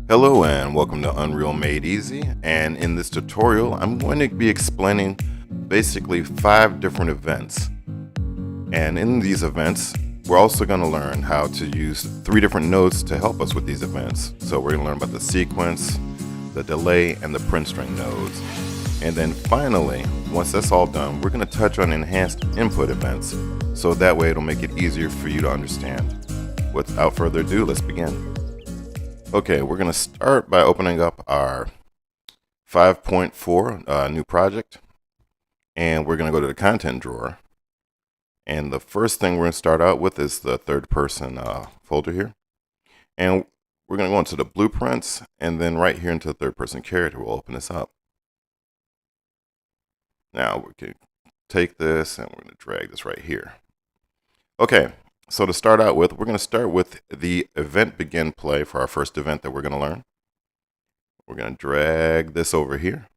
Hello and welcome to Unreal Made Easy, and in this tutorial I'm going to be explaining basically 5 different events, and in these events we're also going to learn how to use 3 different nodes to help us with these events. So we're going to learn about the sequence, the delay, and the print string nodes. And then finally, once that's all done, we're going to touch on enhanced input events, so that way it'll make it easier for you to understand. Without further ado, let's begin. Okay, we're going to start by opening up our 5.4 new project, and we're going to go to the content drawer. And the first thing we're going to start out with is the third person folder here. And we're going to go into the blueprints, and then right here into the third person character, we'll open this up. Now we can take this and we're going to drag this right here. Okay, so to start out with, we're going to start with the event begin play for our first event that we're going to learn. We're going to drag this over here.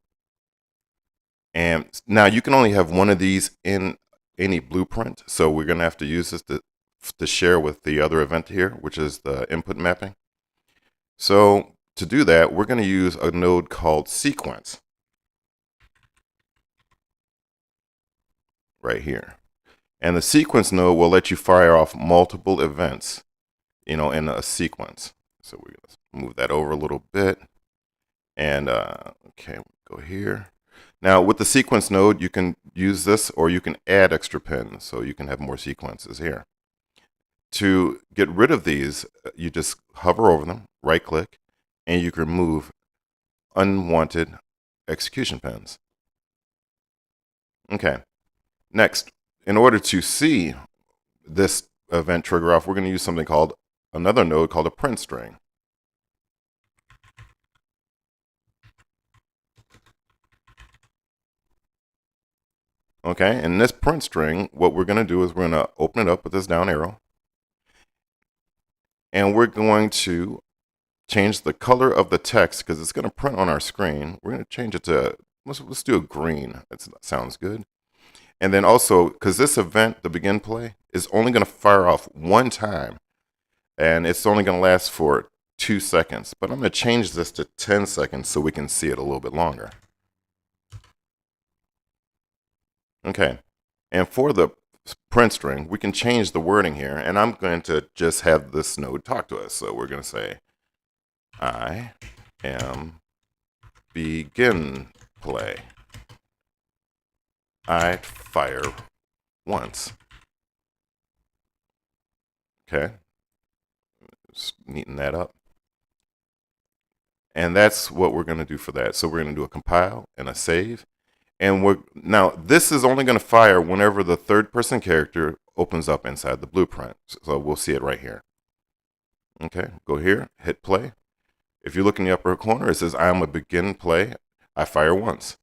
And now you can only have one of these in any blueprint. So we're going to have to use this to share with the other event here, which is the input mapping. So to do that, we're going to use a node called sequence right here. And the sequence node will let you fire off multiple events, in a sequence. So we're going to move that over a little bit. And okay, go here. Now with the sequence node, you can use this or you can add extra pins, so you can have more sequences here. To get rid of these, you just hover over them, right click, and you can remove unwanted execution pins. Okay, next, in order to see this event trigger off, we're going to use something called another node called a print string. Okay, in this print string, what we're going to do is we're going to open it up with this down arrow. And we're going to change the color of the text because it's going to print on our screen. We're going to change it to, let's do a green. That sounds good. And then also, because this event, the begin play, is only going to fire off one time. And it's only going to last for 2 seconds. But I'm going to change this to 10 seconds so we can see it a little bit longer. Okay. And for the print string, we can change the wording here. And I'm going to just have this node talk to us. So we're going to say, I am begin play. I fire once. Okay. Just neaten that up. And that's what we're going to do for that. So we're going to do a compile and a save. And now this is only going to fire whenever the third person character opens up inside the blueprint. So we'll see it right here. Okay, go here, hit play. If you look in the upper corner, it says I am a begin play. I fire once.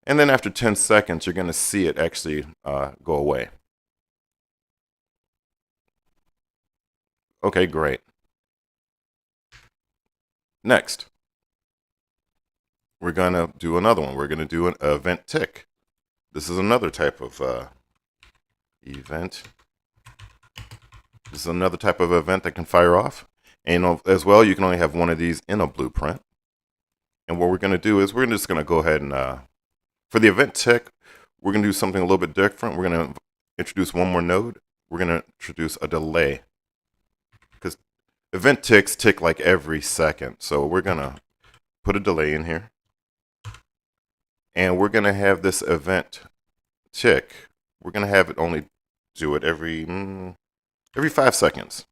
And then after 10 seconds, you're going to see it actually go away. Okay, great. Next, we're going to do another one. We're going to do an event tick. This is another type of event. This is another type of event that can fire off. And as well, you can only have one of these in a blueprint. And what we're going to do is we're just going to go ahead and, for the event tick, we're going to do something a little bit different. We're going to introduce one more node. We're going to introduce a delay. Because event ticks tick like every second. So we're going to put a delay in here. And we're going to have this event tick. We're going to have it only do it every 5 seconds.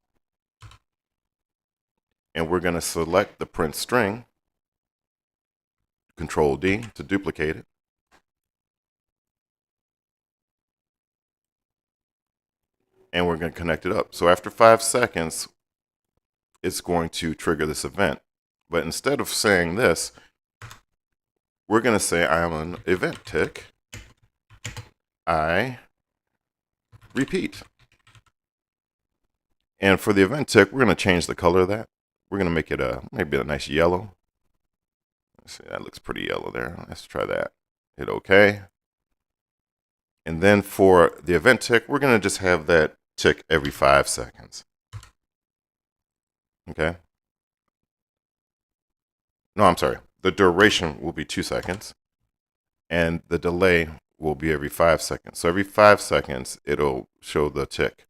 And we're going to select the print string, Control D to duplicate it. And we're going to connect it up. So after 5 seconds, it's going to trigger this event. But instead of saying this, we're going to say I am an event tick. I repeat. And for the event tick, we're going to change the color of that. We're going to make it maybe a nice yellow. Let's see, that looks pretty yellow there. Let's try that. Hit OK. And then for the event tick, we're going to just have that tick every 5 seconds. Okay. No, I'm sorry. The duration will be 2 seconds, and the delay will be every 5 seconds. So every 5 seconds, it'll show the tick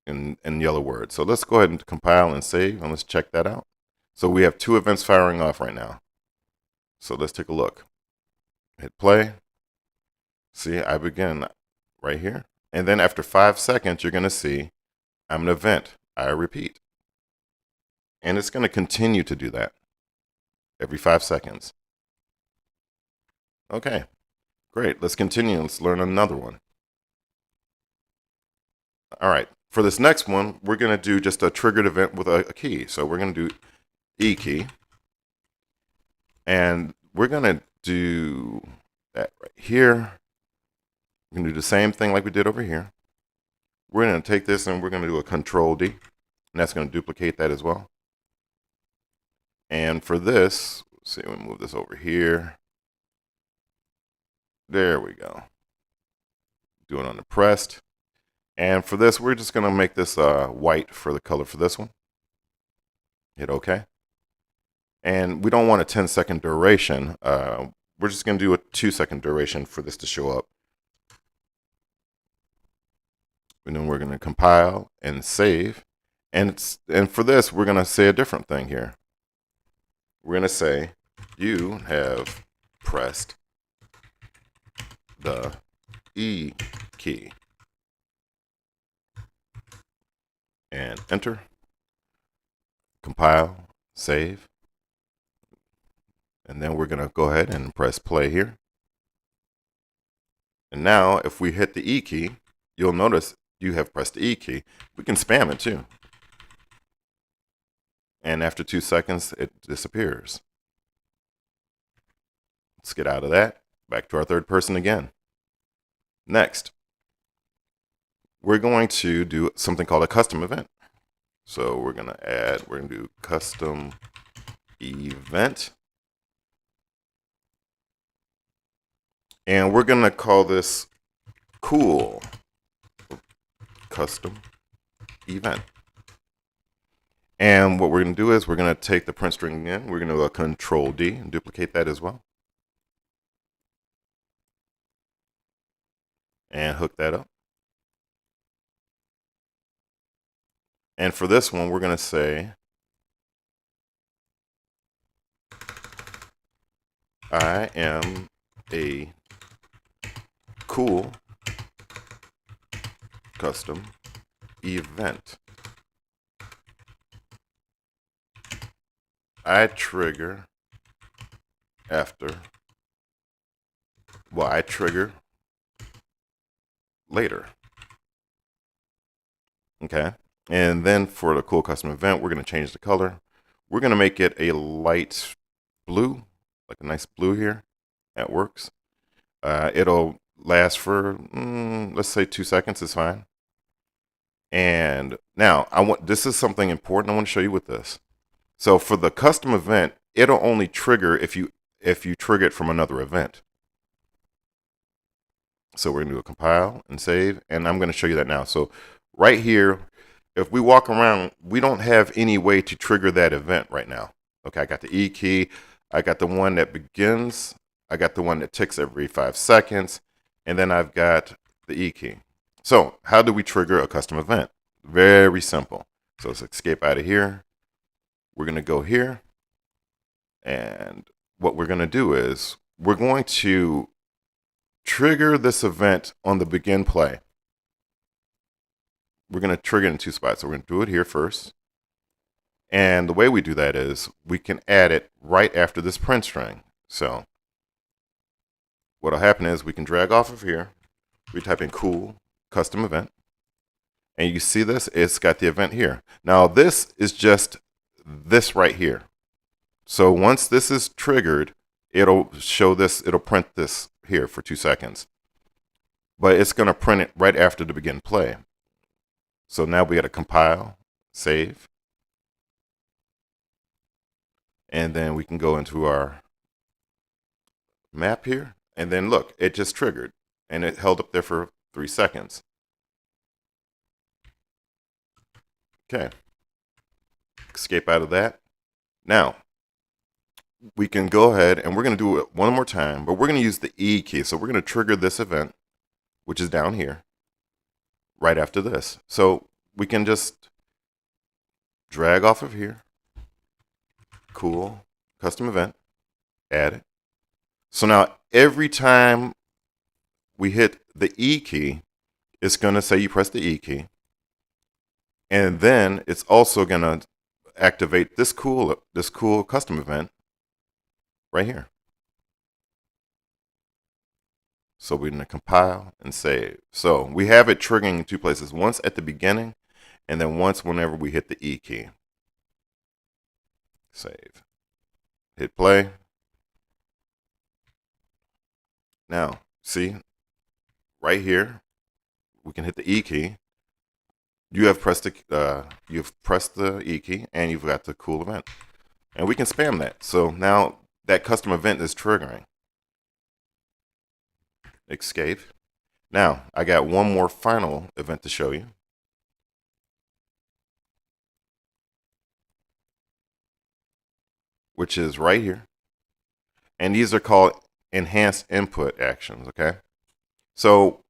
in yellow words. So let's go ahead and compile and save, and let's check that out. So we have 2 events firing off right now. So let's take a look. Hit play. See, I begin right here. And then after 5 seconds, you're going to see I'm an event. I repeat. And it's going to continue to do that every 5 seconds. Okay, great. Let's continue. Let's learn another one. All right. For this next one, we're going to do just a triggered event with a key. So we're going to do E key. And we're going to do that right here. We're going to do the same thing like we did over here. We're going to take this and we're going to do a Control D. And that's going to duplicate that as well. And for this, let's see, we move this over here. There we go. Do it on the pressed. And for this, we're just going to make this white for the color for this one. Hit OK. And we don't want a 10-second duration. We're just going to do a 2-second duration for this to show up. And then we're going to compile and save. And for this, we're going to say a different thing here. We're going to say, you have pressed the E key. And enter. Compile, save. And then we're going to go ahead and press play here. And now if we hit the E key, you'll notice you have pressed the E key. We can spam it too. And after 2 seconds, it disappears. Let's get out of that. Back to our third person again. Next, we're going to do something called a custom event. So we're going to do custom event. And we're going to call this cool custom event. And what we're going to do is we're going to take the print string again. We're going to do a Control D and duplicate that as well. And hook that up. And for this one, we're going to say, I am a cool custom event. I trigger I trigger later. Okay. And then for the cool custom event, we're going to change the color. We're going to make it a light blue, like a nice blue here. That works. It'll last for, let's say 2 seconds is fine. And now this is something important I want to show you with this. So for the custom event, it'll only trigger if you trigger it from another event. So we're going to do a compile and save, and I'm going to show you that now. So right here, if we walk around, we don't have any way to trigger that event right now. Okay, I got the E key. I got the one that begins. I got the one that ticks every 5 seconds. And then I've got the E key. So how do we trigger a custom event? Very simple. So let's escape out of here. We're going to go here. And what we're going to do is we're going to trigger this event on the begin play. We're going to trigger it in 2 spots. So we're going to do it here first. And the way we do that is we can add it right after this print string. So what will happen is we can drag off of here. We type in cool custom event. And you see this? It's got the event here. Now this is just this right here. So once this is triggered, it'll show this, it'll print this here for 2 seconds. But it's going to print it right after the begin play. So now we got to compile, save. And then we can go into our map here. And then look, it just triggered. And it held up there for 3 seconds. Okay. Escape out of that. Now, we can go ahead and we're going to do it one more time, but we're going to use the E key. So we're going to trigger this event, which is down here, right after this. So we can just drag off of here, cool, custom event, add it. So now every time we hit the E key, it's going to say you press the E key. And then it's also going to activate this cool custom event right here. So we're going to compile and save. So we have it triggering in two places, once at the beginning and then once whenever we hit the E key. Save. Hit play. Now, see, right here, we can hit the E key. You have pressed the E key and you've got the cool event. And we can spam that. So now that custom event is triggering. Escape. Now, I got one more final event to show you. Which is right here. And these are called enhanced input actions, okay? So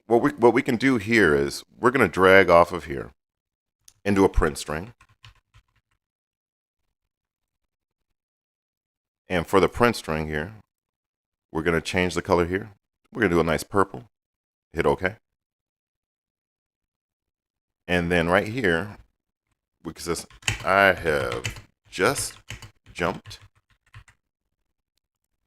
what we can do here is we're going to drag off of here into a print string. And for the print string here, we're going to change the color here. We're going to do a nice purple. Hit OK. And then right here, we can say, I have just jumped.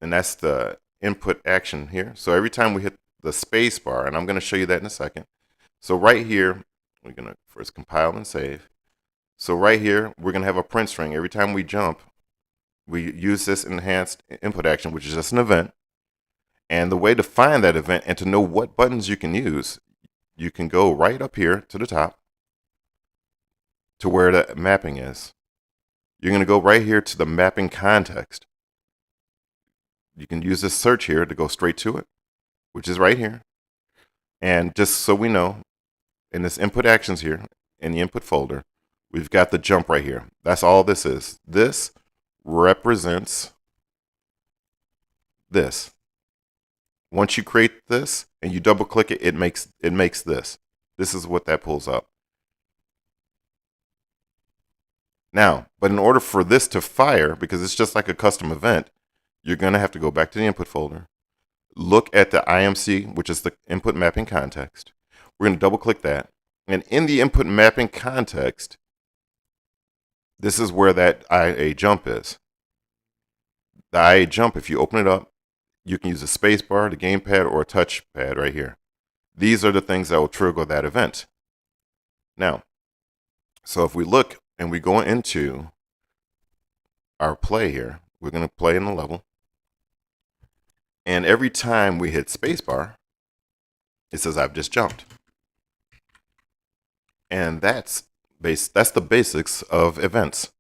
And that's the input action here. So every time we hit the space bar, and I'm going to show you that in a second. So right here, we're going to first compile and save. So right here, we're going to have a print string. Every time we jump, we use this enhanced input action, which is just an event. And the way to find that event and to know what buttons you can use, you can go right up here to the top to where the mapping is. You're going to go right here to the mapping context. You can use this search here to go straight to it, which is right here. And just so we know, in this input actions here, in the input folder, we've got the jump right here. That's all this is. This represents this. Once you create this and you double click it, it makes this. This is what that pulls up. Now, but in order for this to fire, because it's just like a custom event, you're going to have to go back to the input folder, look at the IMC, which is the input mapping context. We're going to double click that. And in the input mapping context, this is where that IA jump is. The IA jump, if you open it up, you can use a space bar, the gamepad, or a touchpad right here. These are the things that will trigger that event. Now, so if we look and we go into our play here, we're going to play in the level. And every time we hit spacebar, it says I've just jumped. And that's the basics of events.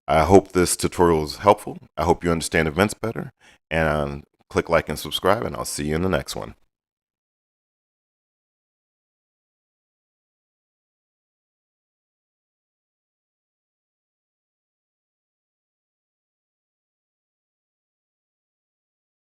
I hope this tutorial was helpful. I hope you understand events better. And click like and subscribe, and I'll see you in the next one.